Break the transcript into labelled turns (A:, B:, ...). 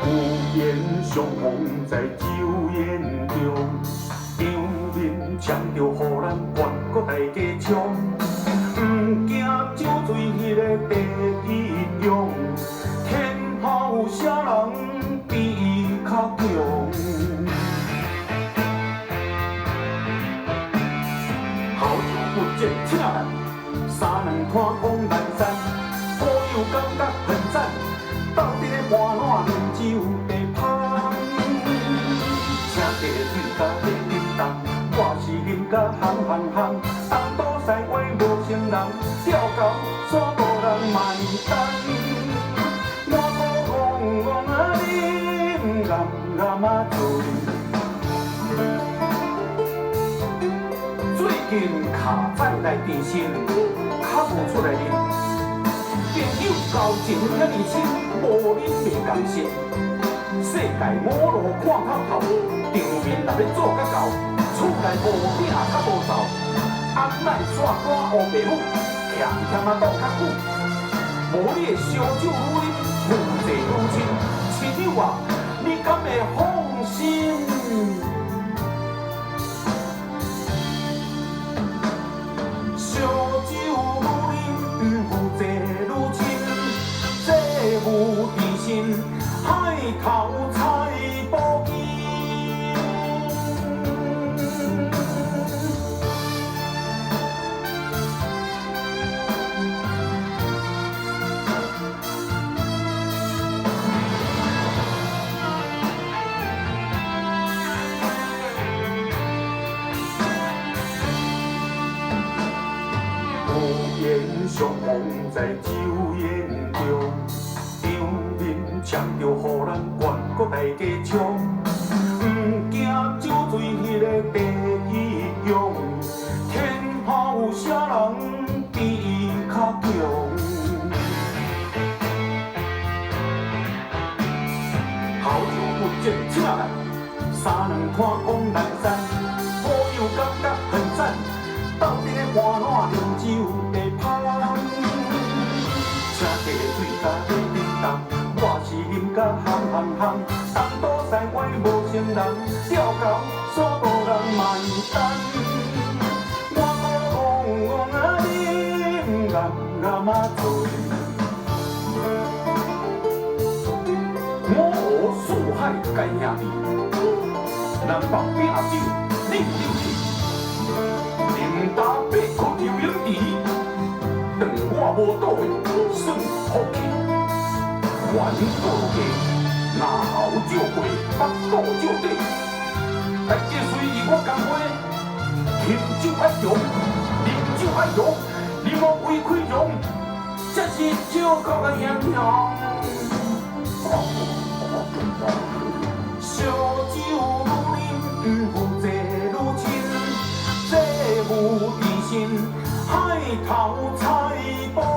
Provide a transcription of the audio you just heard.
A: 有缘相逢在酒宴中，场面抢着，予咱全国大家冲。不惊酒醉迄个第一勇，天下有啥人比伊较强？好酒不见请来，三两摊讲南山，好友感觉很赞。 到底咧半烂饮酒地芳，请茶水甲马叮当，我是啉甲烘烘烘。东岛西歪无成人，吊高煞无人买单。我搁戆戆啊啉，暗暗啊醉。最近卡在内电视，较无出来啉。 朋友交情遐尼深，无恁袂甘心。世界五路看透透，场面若要做甲到，厝内无囝较无走。翁莫煞赶乌爸母，欠欠啊挡较久。无你的烧酒愈啉，负债愈深。亲友啊，你敢会放心？烧酒愈啉，负债愈深。 债务缠身，海头财宝金。有缘相逢在酒宴中。 抢着，予咱全国大家冲。不惊酒醉迄个第一勇，天下有啥人比伊较强？好酒不见请来，三两摊讲南山，好友感觉很赞。到底咧半烂饮酒地芳，请茶水甲马叮当。 我是啉甲烘烘烘，东岛西歪无成人，吊高煞无人买单。我搁戆戆啊啉，暗暗啊醉。五湖四海皆兄弟，南北拼酒饮酒气。林打白骨游泳池，断我无倒的算福气。 原道家，南后照过，北岛照底。大家随意我讲话，饮酒爱强，饮酒爱强，你莫违规强，这是酒国的英雄。烧酒愈啉，负债愈深，债务缠身，海头财宝。